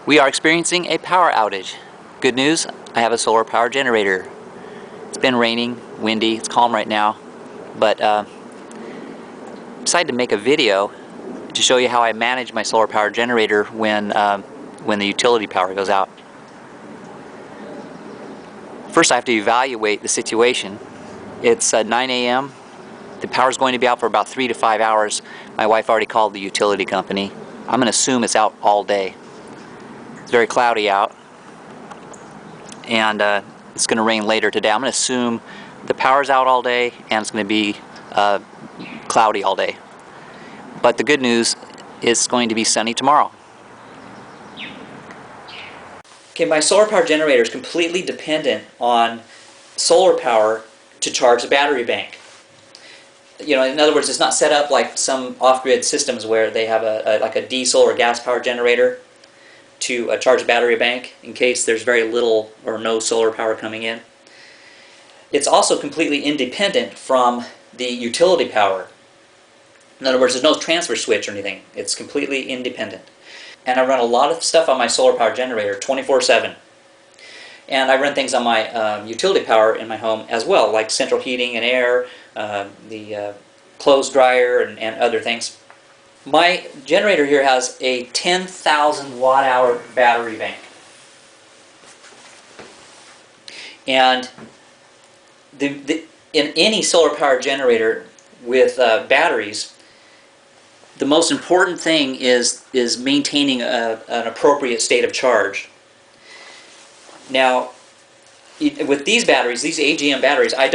We are experiencing a power outage. Good news, I have a solar power generator. It's been raining, windy, it's calm right now, but decided to make a video to show you how I manage my solar power generator when the utility power goes out. First I have to evaluate the situation. It's 9 a.m. The power's going to be out for about 3 to 5 hours. My wife already called the utility company. I'm going to assume it's out all day. It's very cloudy out, and it's going to rain later today. I'm going to assume the power's out all day and it's going to be cloudy all day. But the good news is it's going to be sunny tomorrow. Okay, my solar power generator is completely dependent on solar power to charge the battery bank. You know, in other words, it's not set up like some off-grid systems where they have like a diesel or gas power generator to charge a battery bank in case there's very little or no solar power coming in. It's also completely independent from the utility power. In other words, there's no transfer switch or anything. It's completely independent. And I run a lot of stuff on my solar power generator 24/7. And I run things on my utility power in my home as well, like central heating and air, the clothes dryer, and other things. My generator here has a 10,000 watt-hour battery bank. And in any solar power generator with batteries, the most important thing is maintaining an appropriate state of charge. Now, with these batteries, these AGM batteries, I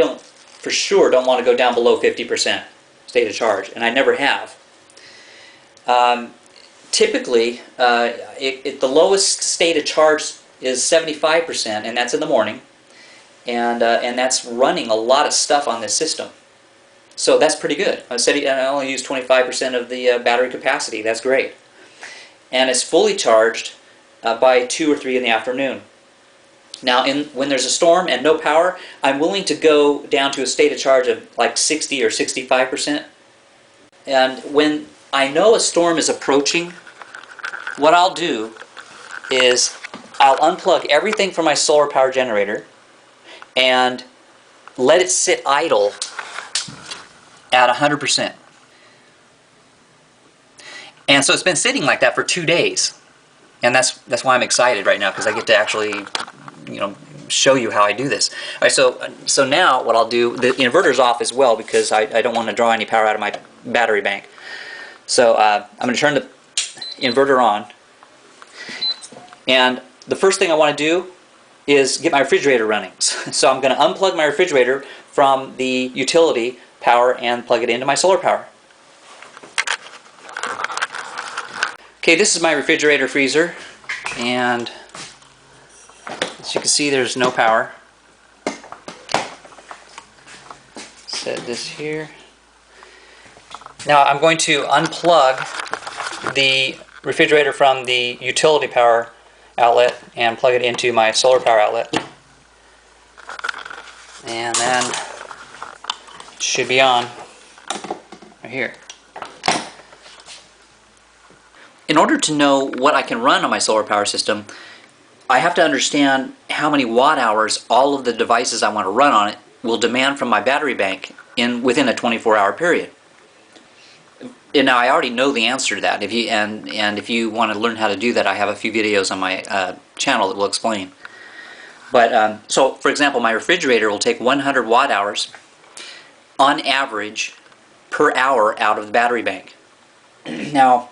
for sure don't want to go down below 50% state of charge, and I never have. Typically, the lowest state of charge is 75%, and that's in the morning, and that's running a lot of stuff on this system. So that's pretty good. I only use 25% of the battery capacity. That's great. And it's fully charged by 2 or 3 in the afternoon. Now, when there's a storm and no power, I'm willing to go down to a state of charge of like 60 or 65%. And when I know a storm is approaching, what I'll do is I'll unplug everything from my solar power generator and let it sit idle at 100%. And so it's been sitting like that for 2 days. And that's why I'm excited right now, because I get to actually, show you how I do this. All right, so now what I'll do, the inverter's off as well because I don't want to draw any power out of my battery bank. So I'm going to turn the inverter on. And the first thing I want to do is get my refrigerator running. So I'm going to unplug my refrigerator from the utility power and plug it into my solar power. Okay, this is my refrigerator freezer, and as you can see, there's no power. Set this here. Now I'm going to unplug the refrigerator from the utility power outlet and plug it into my solar power outlet. And then it should be on right here. In order to know what I can run on my solar power system, I have to understand how many watt hours all of the devices I want to run on it will demand from my battery bank within a 24-hour period. And now I already know the answer to that. If you want to learn how to do that, I have a few videos on my channel that will explain. But so, for example, my refrigerator will take 100 watt hours on average per hour out of the battery bank. Now,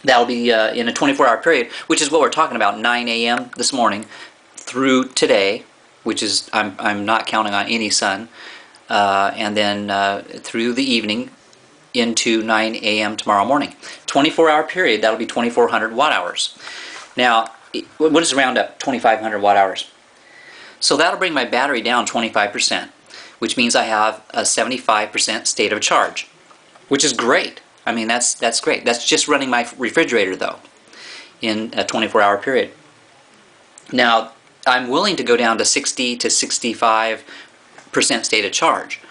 that'll be in a 24-hour period, which is what we're talking about, 9 a.m. this morning through today, which is I'm not counting on any sun, and then through the evening into 9 a.m. tomorrow morning. 24-hour period, that'll be 2,400 watt hours. Now, what does round up? 2,500 watt hours. So that'll bring my battery down 25%, which means I have a 75% state of charge, which is great. I mean, that's great. That's just running my refrigerator, though, in a 24-hour period. Now, I'm willing to go down to 60 to 65% state of charge.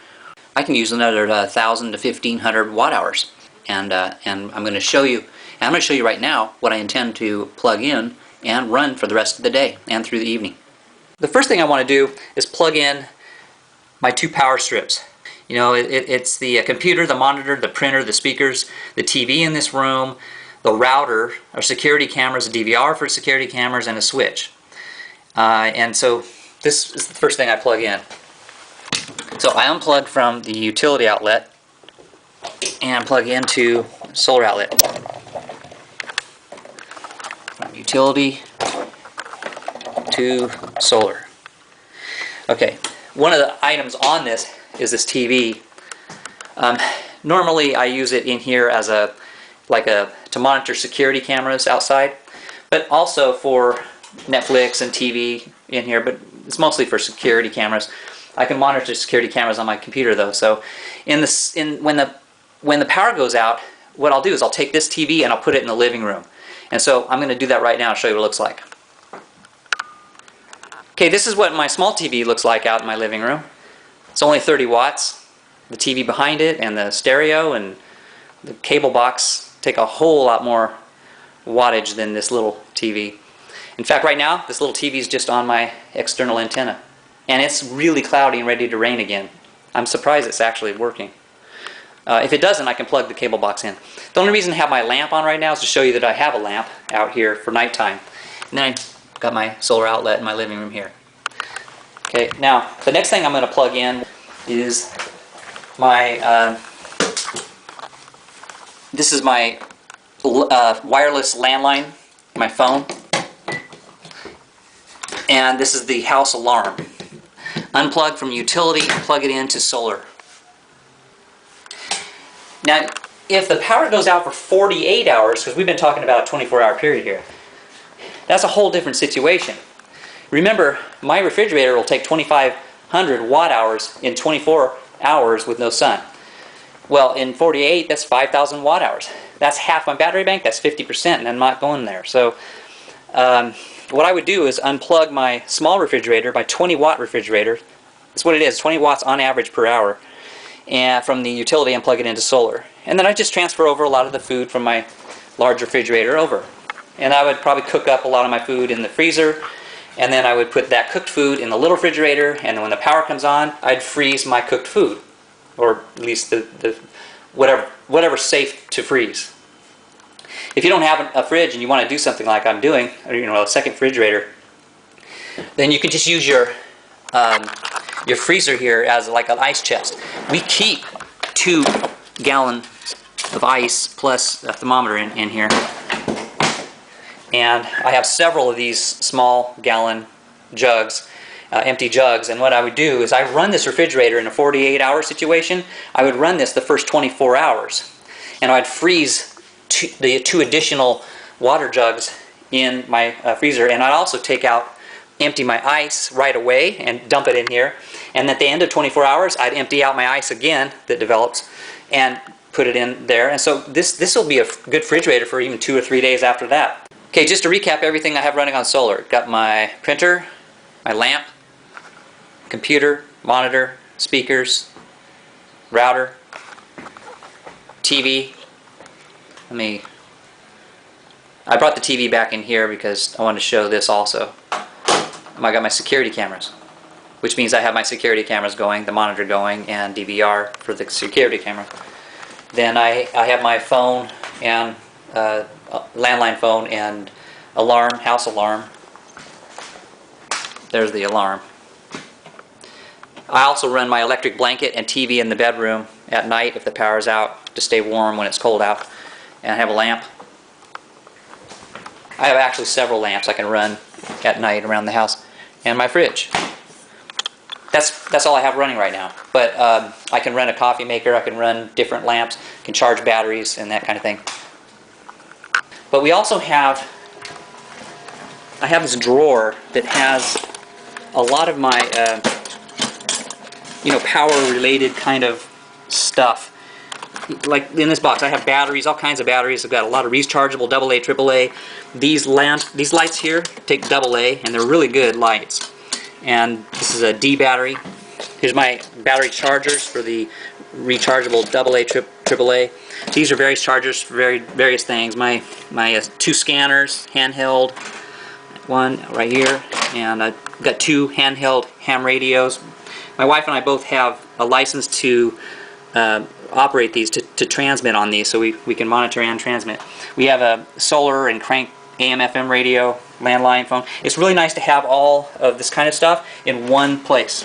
I can use another 1,000 to 1,500 watt hours, and I'm going to show you And I'm going to show you right now what I intend to plug in and run for the rest of the day and through the evening. The first thing I want to do is plug in my 2 power strips. You know, it's the computer, the monitor, the printer, the speakers, the TV in this room, the router, our security cameras, a DVR for security cameras, and a switch. And so this is the first thing I plug in. So I unplug from the utility outlet and plug into solar outlet. From utility to solar. Okay, one of the items on this is this TV. Normally I use it in here as to monitor security cameras outside, but also for Netflix and TV in here, but it's mostly for security cameras. I can monitor security cameras on my computer though. So when the power goes out, what I'll do is I'll take this TV and I'll put it in the living room. And so I'm going to do that right now and show you what it looks like. Okay, this is what my small TV looks like out in my living room. It's only 30 watts. The TV behind it and the stereo and the cable box take a whole lot more wattage than this little TV. In fact, right now, this little TV is just on my external antenna. And it's really cloudy and ready to rain again. I'm surprised it's actually working. If it doesn't, I can plug the cable box in. The only reason I have my lamp on right now is to show you that I have a lamp out here for nighttime. And then I've got my solar outlet in my living room here. Okay, now the next thing I'm going to plug in is my this is my wireless landline, my phone, and this is the house alarm. Unplug from utility and plug it into solar. Now, if the power goes out for 48 hours, because we've been talking about a 24-hour period here, that's a whole different situation. Remember, my refrigerator will take 2,500 watt hours in 24 hours with no sun. Well, in 48, that's 5,000 watt hours. That's half my battery bank, that's 50%, and I'm not going there. So what I would do is unplug my small refrigerator, my 20-watt refrigerator. That's what it is, 20 watts on average per hour, and from the utility and plug it into solar. And then I just transfer over a lot of the food from my large refrigerator over. And I would probably cook up a lot of my food in the freezer, and then I would put that cooked food in the little refrigerator, and when the power comes on, I'd freeze my cooked food, or at least the whatever's safe to freeze. If you don't have a fridge and you want to do something like I'm doing, or a second refrigerator, then you can just use your freezer here as like an ice chest. We keep 2 gallons of ice plus a thermometer in here. And I have several of these small gallon jugs, empty jugs, and what I would do is I run this refrigerator in a 48-hour situation. I would run this the first 24 hours, and I'd freeze the 2 additional water jugs in my freezer, and I'd also empty my ice right away and dump it in here, and at the end of 24 hours I'd empty out my ice again that develops and put it in there. And so this will be a good refrigerator for even 2 or 3 days after that. Okay, just to recap everything I have running on solar. Got my printer, my lamp, computer, monitor, speakers, router, TV. I brought the TV back in here because I wanted to show this also. I got my security cameras, which means I have my security cameras going, the monitor going, and DVR for the security camera. Then I have my phone and landline phone and alarm, house alarm. There's the alarm. I also run my electric blanket and TV in the bedroom at night if the power's out to stay warm when it's cold out. And I have a lamp. I have actually several lamps I can run at night around the house. And my fridge. That's all I have running right now. But I can run a coffee maker, I can run different lamps, can charge batteries and that kind of thing. But we also have, I have this drawer that has a lot of my power related kind of stuff. Like in this box I have batteries, all kinds of batteries. I've got a lot of rechargeable AA, AAA. These lights here take AA, and they're really good lights. And this is a D battery. Here's my battery chargers for the rechargeable AA, AAA. These are various chargers for various things. My 2 scanners, handheld, one right here, and I've got 2 handheld ham radios. My wife and I both have a license to operate these, to transmit on these, so we can monitor and transmit. We have a solar and crank AM/FM radio, landline phone. It's really nice to have all of this kind of stuff in one place.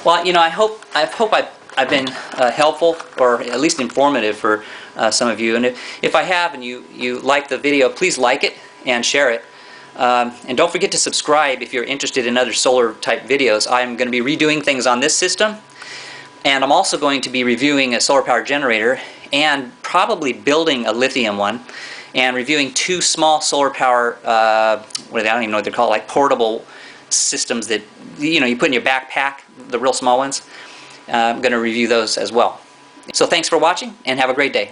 Well, you know, I hope I've been helpful, or at least informative for some of you. And if I have, and you like the video, please like it and share it. And don't forget to subscribe if you're interested in other solar type videos. I'm going to be redoing things on this system, and I'm also going to be reviewing a solar power generator, and probably building a lithium one, and reviewing 2 small solar power, I don't even know what they're called, like portable systems that you put in your backpack, the real small ones. I'm going to review those as well. So thanks for watching, and have a great day.